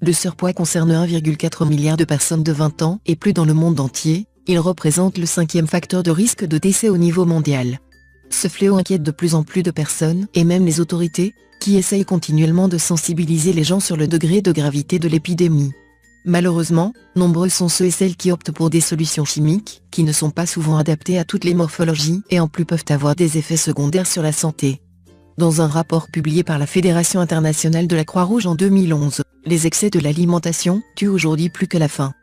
Le surpoids concerne 1,4 milliard de personnes de 20 ans et plus dans le monde entier. Il représente le 5e facteur de risque de décès au niveau mondial. Ce fléau inquiète de plus en plus de personnes et même les autorités, qui essayent continuellement de sensibiliser les gens sur le degré de gravité de l'épidémie. Malheureusement, nombreux sont ceux et celles qui optent pour des solutions chimiques, qui ne sont pas souvent adaptées à toutes les morphologies et en plus peuvent avoir des effets secondaires sur la santé. Dans un rapport publié par la Fédération internationale de la Croix-Rouge en 2011, les excès de l'alimentation tuent aujourd'hui plus que la faim.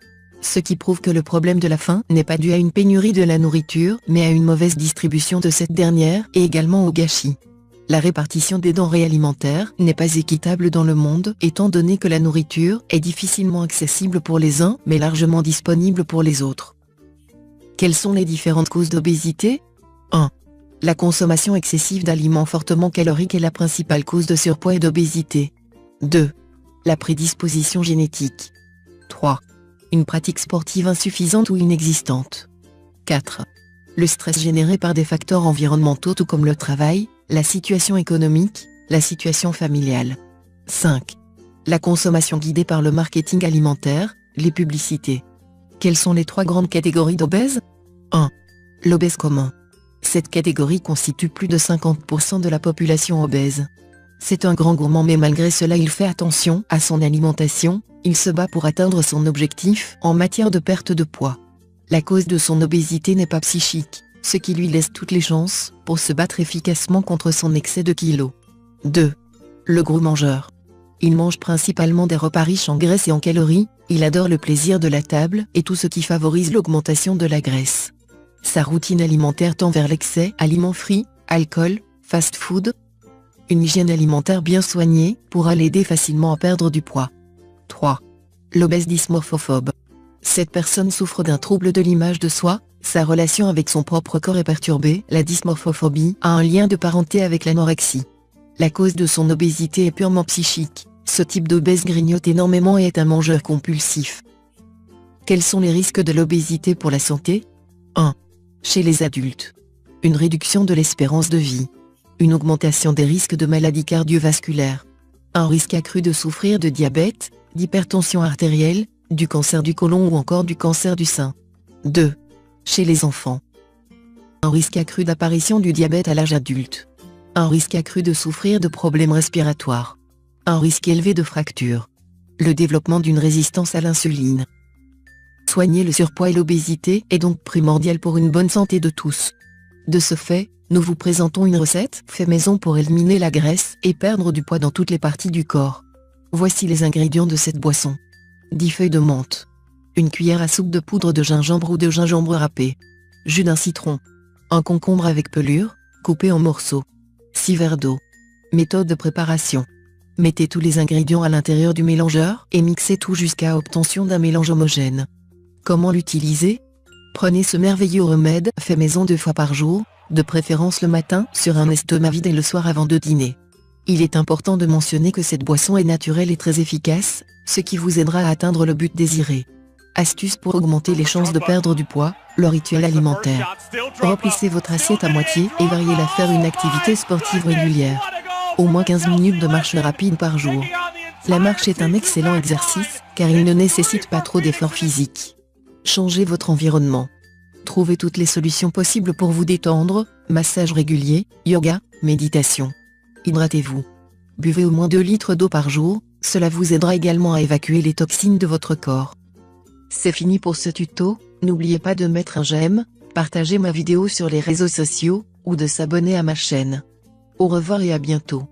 Ce qui prouve que le problème de la faim n'est pas dû à une pénurie de la nourriture, mais à une mauvaise distribution de cette dernière et également au gâchis. La répartition des denrées alimentaires n'est pas équitable dans le monde, étant donné que la nourriture est difficilement accessible pour les uns, mais largement disponible pour les autres. Quelles sont les différentes causes d'obésité ? 1. La consommation excessive d'aliments fortement caloriques est la principale cause de surpoids et d'obésité. 2. La prédisposition génétique. 3. Une pratique sportive insuffisante ou inexistante. 4. Le stress généré par des facteurs environnementaux tout comme le travail, la situation économique, la situation familiale. 5. La consommation guidée par le marketing alimentaire, les publicités. Quelles sont les 3 grandes catégories d'obèses ? 1. L'obèse commun. Cette catégorie constitue plus de 50% de la population obèse. C'est un grand gourmand mais malgré cela il fait attention à son alimentation, il se bat pour atteindre son objectif en matière de perte de poids. La cause de son obésité n'est pas psychique, ce qui lui laisse toutes les chances pour se battre efficacement contre son excès de kilos. 2. Le gros mangeur. Il mange principalement des repas riches en graisse et en calories, il adore le plaisir de la table et tout ce qui favorise l'augmentation de la graisse. Sa routine alimentaire tend vers l'excès, aliments frits, alcool, fast-food. Une hygiène alimentaire bien soignée pourra l'aider facilement à perdre du poids. 3. L'obèse dysmorphophobe. Cette personne souffre d'un trouble de l'image de soi, sa relation avec son propre corps est perturbée. La dysmorphophobie a un lien de parenté avec l'anorexie. La cause de son obésité est purement psychique. Ce type d'obèse grignote énormément et est un mangeur compulsif. Quels sont les risques de l'obésité pour la santé ? 1. Chez les adultes. Une réduction de l'espérance de vie. Une augmentation des risques de maladies cardiovasculaires. Un risque accru de souffrir de diabète, d'hypertension artérielle, du cancer du côlon ou encore du cancer du sein. 2. Chez les enfants. Un risque accru d'apparition du diabète à l'âge adulte. Un risque accru de souffrir de problèmes respiratoires. Un risque élevé de fractures. Le développement d'une résistance à l'insuline. Soigner le surpoids et l'obésité est donc primordial pour une bonne santé de tous. De ce fait, nous vous présentons une recette fait maison pour éliminer la graisse et perdre du poids dans toutes les parties du corps. Voici les ingrédients de cette boisson. 10 feuilles de menthe. Une cuillère à soupe de poudre de gingembre ou de gingembre râpé. Jus d'un citron. Un concombre avec pelure, coupé en morceaux. 6 verres d'eau. Méthode de préparation. Mettez tous les ingrédients à l'intérieur du mélangeur et mixez tout jusqu'à obtention d'un mélange homogène. Comment l'utiliser ? Prenez ce merveilleux remède fait maison 2 fois par jour, de préférence le matin sur un estomac vide et le soir avant de dîner. Il est important de mentionner que cette boisson est naturelle et très efficace, ce qui vous aidera à atteindre le but désiré. Astuce pour augmenter les chances de perdre du poids, le rituel alimentaire. Remplissez votre assiette à moitié et variez-la faire une activité sportive régulière. Au moins 15 minutes de marche rapide par jour. La marche est un excellent exercice, car il ne nécessite pas trop d'efforts physiques. Changez votre environnement. Trouvez toutes les solutions possibles pour vous détendre, massage régulier, yoga, méditation. Hydratez-vous. Buvez au moins 2 litres d'eau par jour, cela vous aidera également à évacuer les toxines de votre corps. C'est fini pour ce tuto, n'oubliez pas de mettre un j'aime, partager ma vidéo sur les réseaux sociaux, ou de s'abonner à ma chaîne. Au revoir et à bientôt.